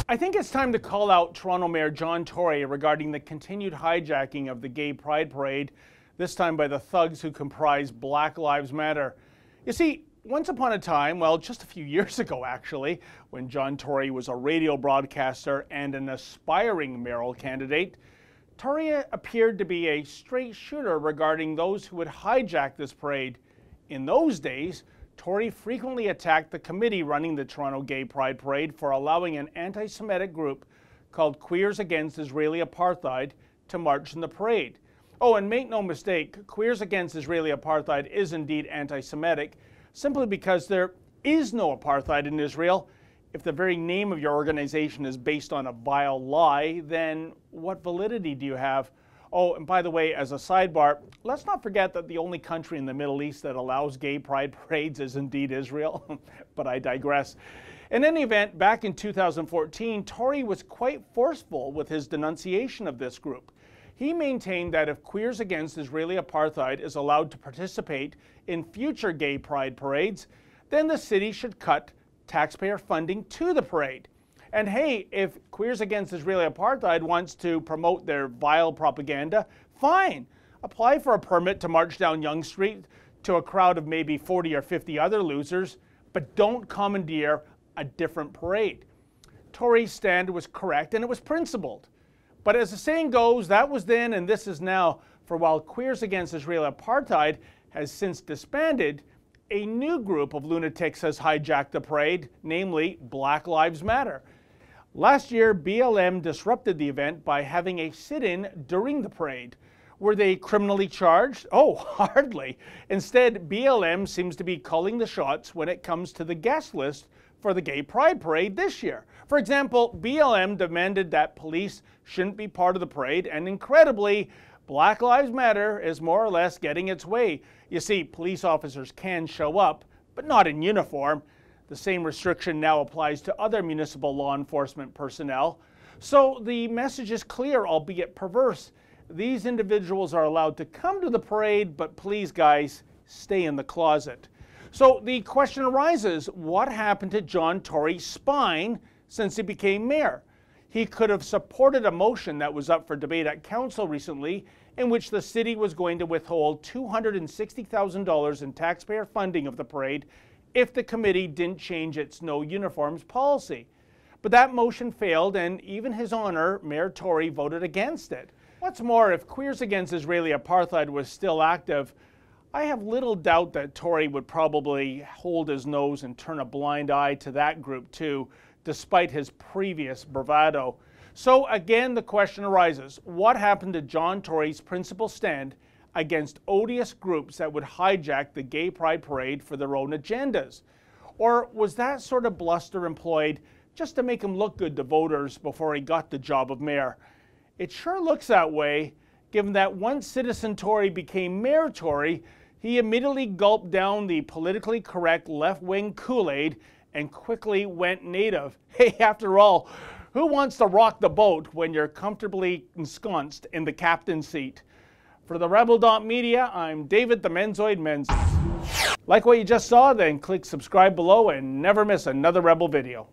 I think it's time to call out Toronto Mayor John Tory regarding the continued hijacking of the Gay Pride Parade, this time by the thugs who comprise Black Lives Matter. You see, once upon a time, well, just a few years ago actually, when John Tory was a radio broadcaster and an aspiring mayoral candidate, Tory appeared to be a straight shooter regarding those who would hijack this parade. In those days, Tory frequently attacked the committee running the Toronto Gay Pride Parade for allowing an anti-Semitic group called Queers Against Israeli Apartheid to march in the parade. Oh, and make no mistake, Queers Against Israeli Apartheid is indeed anti-Semitic, simply because there is no apartheid in Israel. If the very name of your organization is based on a vile lie, then what validity do you have? Oh, and by the way, as a sidebar, let's not forget that the only country in the Middle East that allows gay pride parades is indeed Israel. But I digress. In any event, back in 2014, Tory was quite forceful with his denunciation of this group. He maintained that if Queers Against Israeli Apartheid is allowed to participate in future gay pride parades, then the city should cut taxpayer funding to the parade. And hey, if Queers Against Israeli Apartheid wants to promote their vile propaganda, fine. Apply for a permit to march down Yonge Street to a crowd of maybe 40 or 50 other losers, but don't commandeer a different parade. Tory's stand was correct and it was principled. But as the saying goes, that was then and this is now. For while Queers Against Israeli Apartheid has since disbanded, a new group of lunatics has hijacked the parade, namely Black Lives Matter. Last year, BLM disrupted the event by having a sit-in during the parade. Were they criminally charged? Oh, hardly. Instead, BLM seems to be calling the shots when it comes to the guest list for the Gay Pride Parade this year. For example, BLM demanded that police shouldn't be part of the parade, and incredibly, Black Lives Matter is more or less getting its way. You see, police officers can show up, but not in uniform. The same restriction now applies to other municipal law enforcement personnel. So the message is clear, albeit perverse. These individuals are allowed to come to the parade, but please, guys, stay in the closet. So the question arises, what happened to John Tory's spine since he became mayor? He could have supported a motion that was up for debate at council recently in which the city was going to withhold $260,000 in taxpayer funding of the parade if the committee didn't change its no uniforms policy. But that motion failed and even His Honor, Mayor Tory, voted against it. What's more, if Queers Against Israeli Apartheid was still active, I have little doubt that Tory would probably hold his nose and turn a blind eye to that group too, despite his previous bravado. So again, the question arises, what happened to John Tory's principled stand against odious groups that would hijack the Gay Pride Parade for their own agendas? Or was that sort of bluster employed just to make him look good to voters before he got the job of mayor? It sure looks that way, given that once Citizen Tory became Mayor Tory, he immediately gulped down the politically correct left-wing Kool-Aid and quickly went native. Hey, after all, who wants to rock the boat when you're comfortably ensconced in the captain's seat? For the Rebel.media, I'm David the Menzoid Menzies. Like what you just saw, then click subscribe below and never miss another Rebel video.